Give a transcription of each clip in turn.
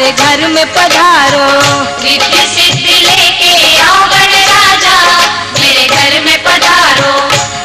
मेरे घर में पधारो। रिद्धि सिद्धि लेके आओ गणराजा, मेरे घर में पधारो।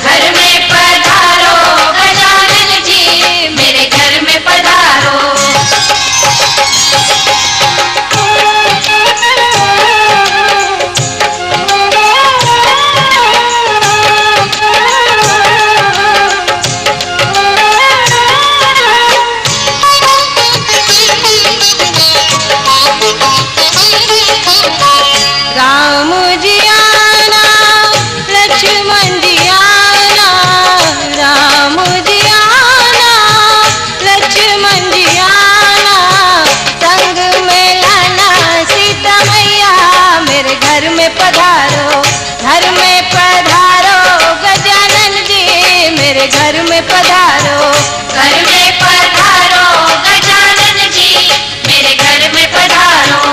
घर में पधारो गजानन जी, मेरे घर में पधारो। राम जी आना, लक्ष्मण जी आना, राम जी आना, लक्ष्मण जी आना, संग में लाना सीता मैया, मेरे घर में पधारो। घर में पधारो गजानन जी, मेरे घर में पधारो। घर में पधारो गजानन जी, मेरे घर में पधारो।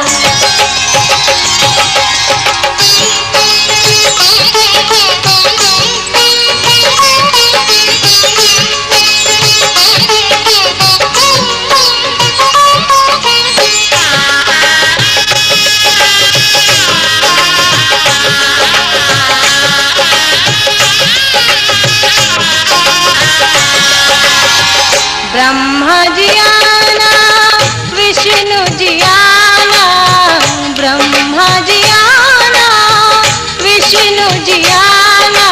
ब्रह्मा जी आना, विष्णु जी आना, ब्रह्मा जी आना, विष्णु जी आना,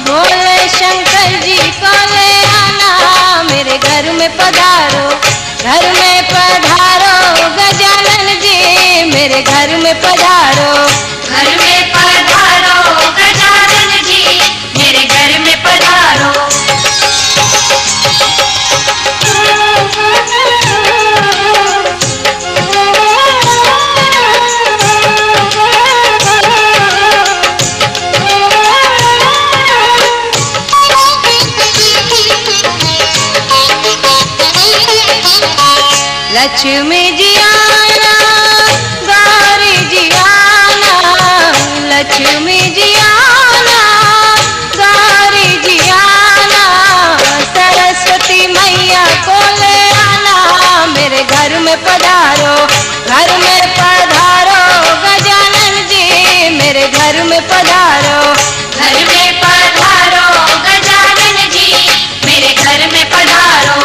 भोले शंकर जी को ले आना, मेरे घर में पधारो। घर में पधारो गजानन जी, मेरे घर में पधारो। घर में पधारो गजानन जी, मेरे घर में पधारो। लक्ष्मी जी आना, गौरी जी आना, लक्ष्मी जी आना, गौरी जी आना, सरस्वती मैया को ले आना, मेरे घर में पधारो। घर में पधारो गजानन जी, मेरे घर में पधारो। घर में पधारो गजानन जी, मेरे घर में पधारो।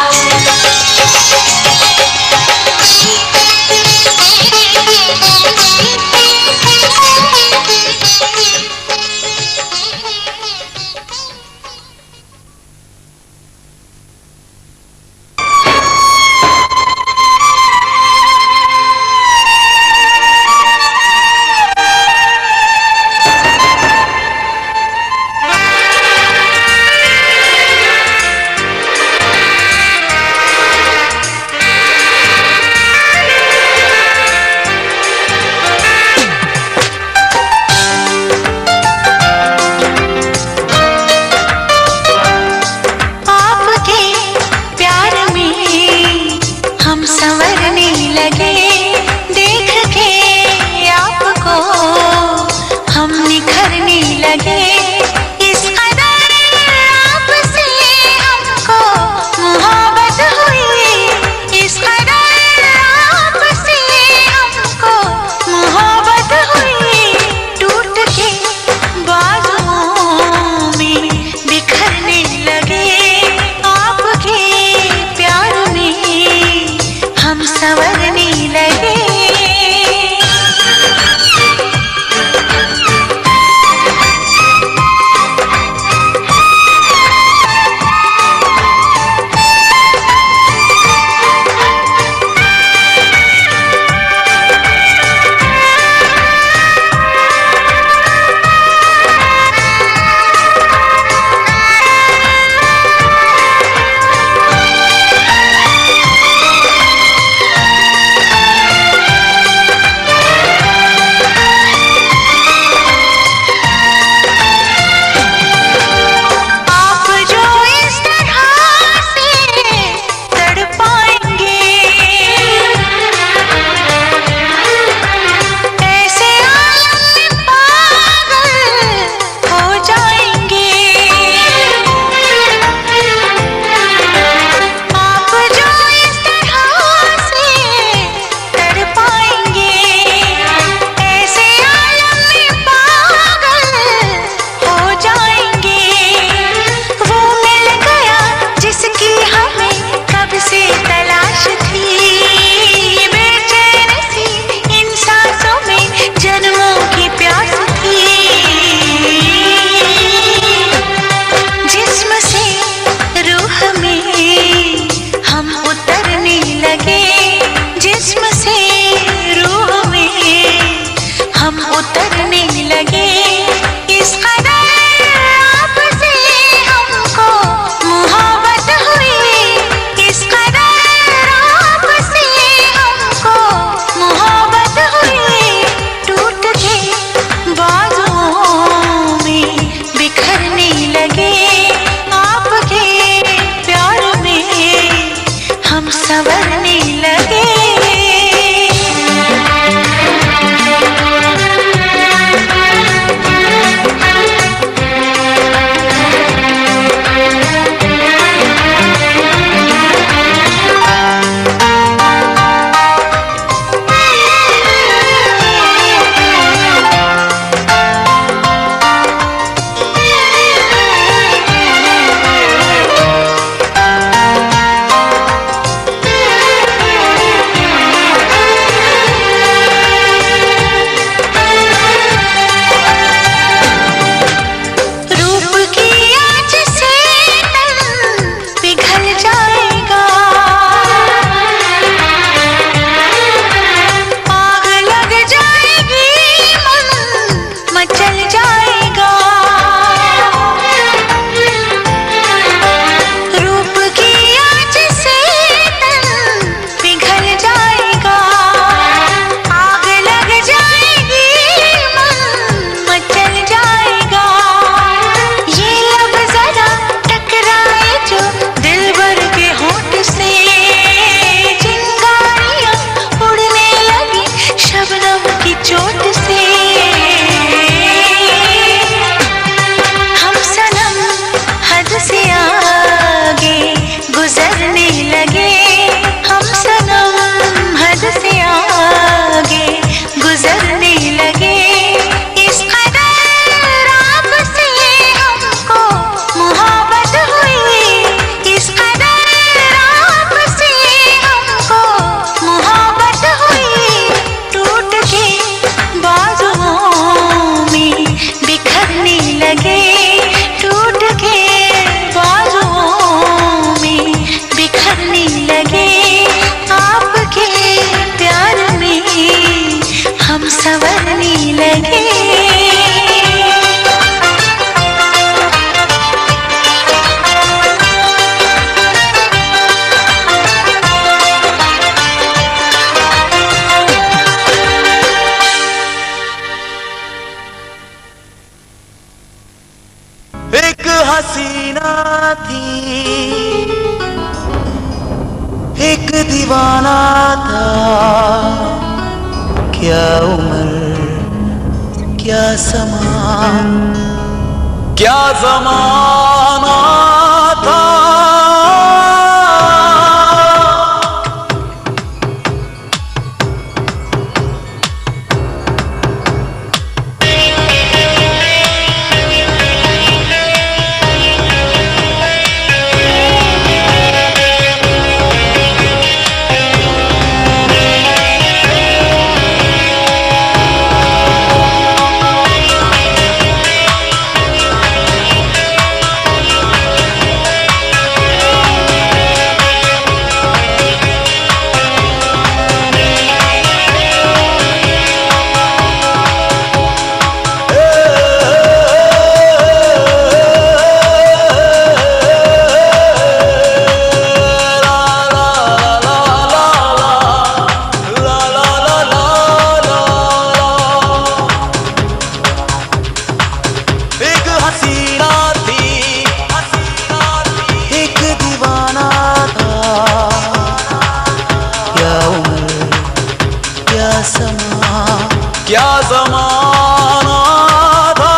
थी, एक दीवाना था। क्या उम्र, क्या समा, क्या ज़माना था। क्या ज़माना था।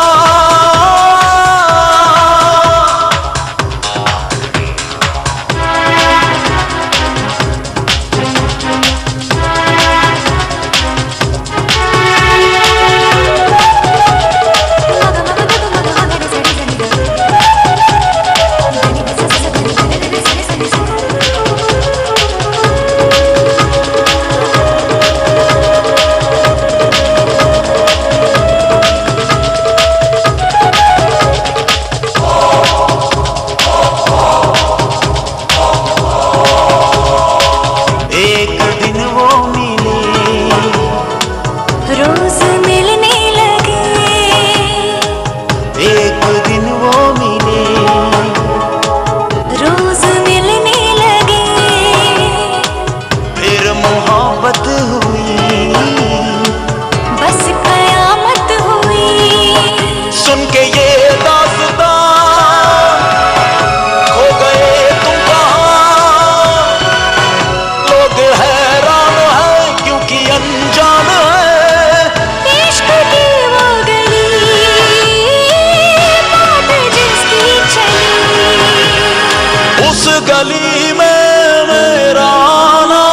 गली में मेरा आना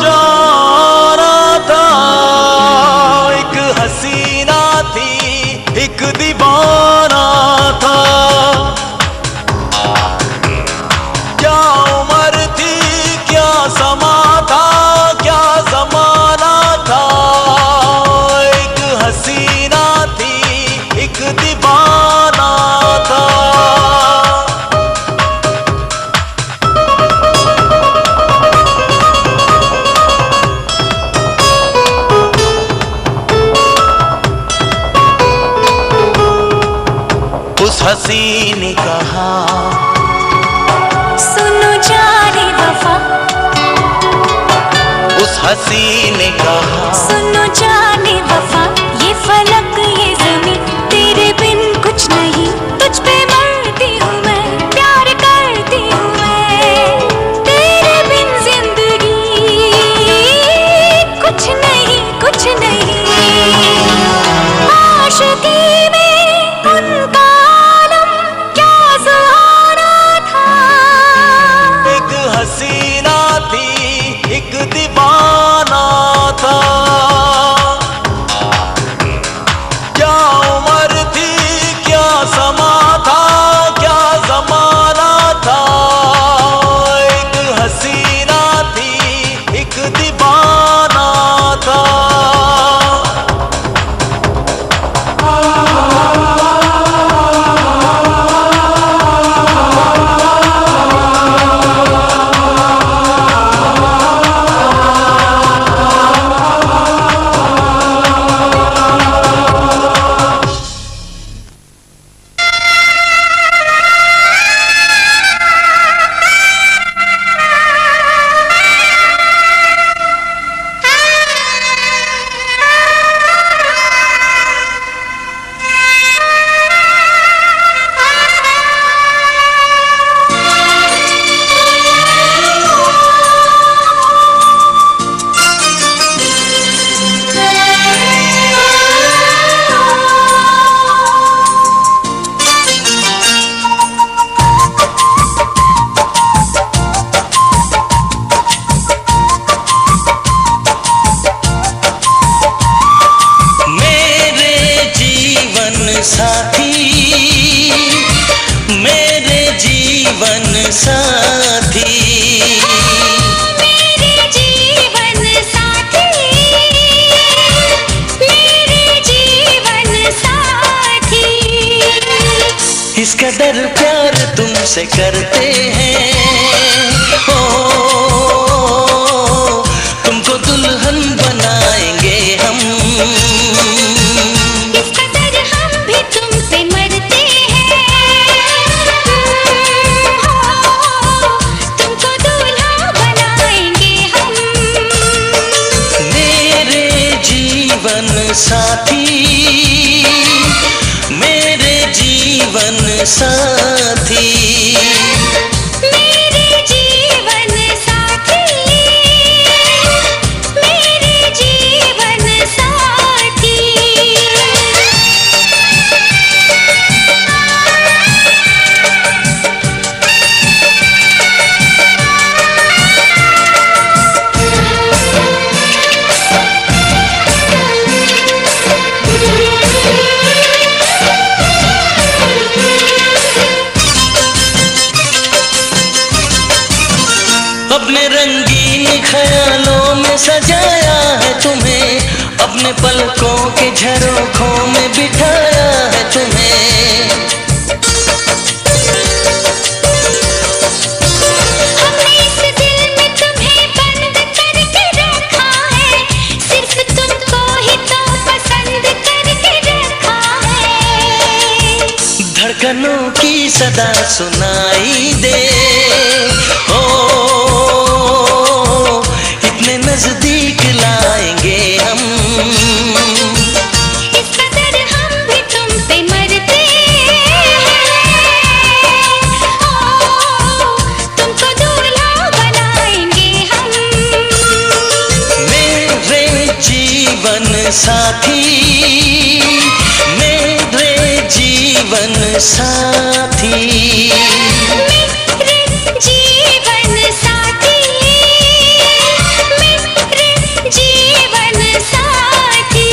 जाना था। एक हसीना थी, एक दीवाना था। क्या उम्र थी, क्या समा था, क्या ज़माना था। एक हसीना थी, एक दीवाना था। उस हसी ने कहा, सुनो जाने वफा। उस हसी ने कहा, सुनो जाने वफा। ये फलक ये ज़मीं तेरे बिन कुछ नहीं। तुझ पे मरती हूँ मैं, प्यार करती हूँ मैं। तेरे बिन जिंदगी कुछ नहीं, कुछ नहीं। आशिकी में उनका हसीना थी, एक दीवाना था। साथी। मेरे जीवन साथी, मेरे जीवन साथी। इस कदर प्यार तुमसे करते हैं, ओ तुमको दुल्हन बनाएंगे हम। इस कदर हम भी तुम पे मरते हैं, तुमको दूल्हा बनाएंगे हम। मेरे जीवन साथी, मेरे जीवन साथी। मेरे जीवन साथी, मेरे जीवन साथी। अपने रंगीन ख्यालों में सजाया है तुम्हें, अपने पलकों के झरोखों में बिठाया है तुम्हें। हमने इस दिल में तुम्हें बंद करके रखा है, सिर्फ तुमको ही तो पसंद करके रखा है। धड़कनों की सदा सुनाई दे, ओ इतने नजदीक लाएंगे हम। इस कदर हम भी तुम पे मरते हैं, ओ तुमको दूल्हा बनाएंगे हम। मेरे जीवन साथी, मेरे जीवन साथी। मेरे जीवन साथी, मेरे जीवन साथी।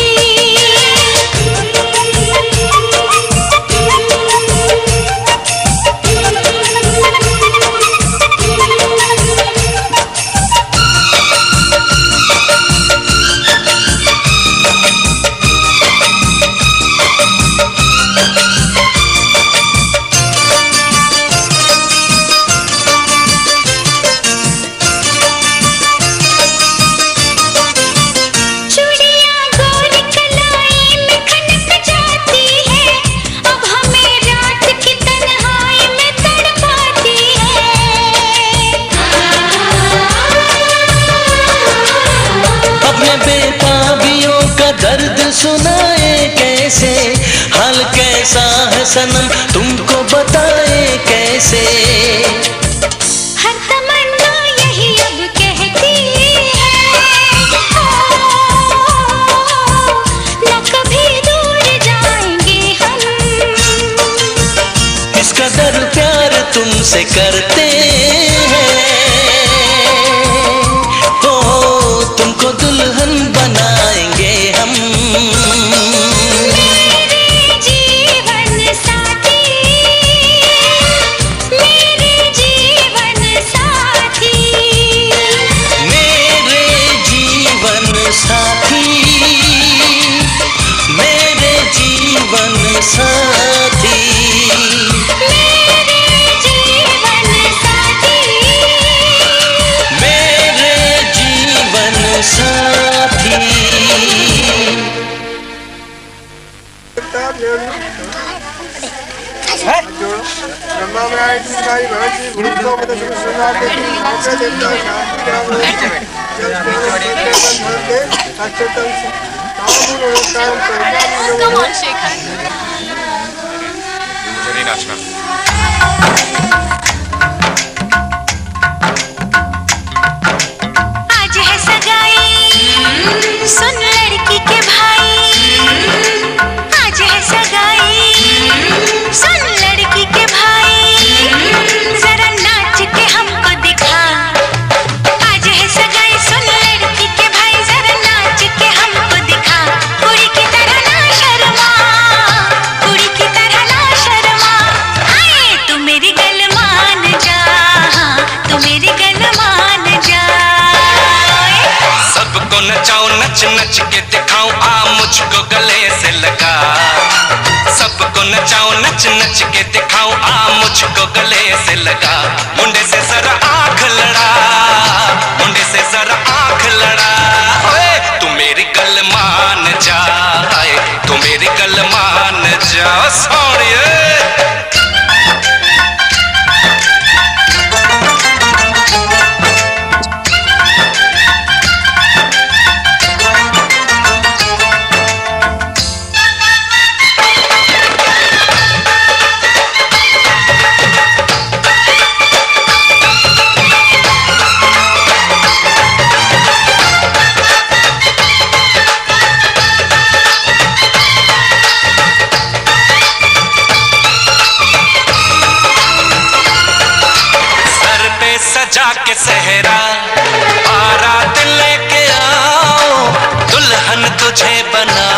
चूड़ियां गोरी कलाई में खनक जाती है, अब हमें रात की तन्हाई में तड़पाती है। अपने बेताबियों का दर्द सुनाए कैसे, हाल कैसा है सनम तुमको बताए कैसे। हर तमन्ना यही अब कहती है, न कभी दूर जाएंगे हम। इस कदर प्यार तुमसे करते हैं, ओ तुमको दुल्हन बनाएंगे हम। मेरे जीवन साथी, मेरे जीवन साथी। मेरे जीवन साथी, मेरे जीवन साथी। मेरे जीवन साथी, मेरे जीवन साथी। Come on, Shekhar. मुझे नहीं नाचना। आज है सगाई, सुन लड़की के भाई। आज है सगाई, सुन लड़की के भाई, जरा नाच के हमको दिखा। आज है सगाई, सुन लड़की के भाई, जरा नाच के हमको दिखा। कुड़ी की तरह ना शर्मा, कुड़ी की तरह ना शर्मा, आए तू मेरी गलमा। सबको नचाऊं नच नच के दिखाऊं आ मुझको गले से लगा सबको नचाऊं नच नच के दिखाऊं आ मुझको गले से लगा मुंडे से जरा आंख लड़ा मुंडे से जरा आंख लड़ा ओए तू मेरी गल मान जा तू मेरी गल मान जा सोनिए जाके सहरा बारात लेके आओ दुल्हन तुझे बना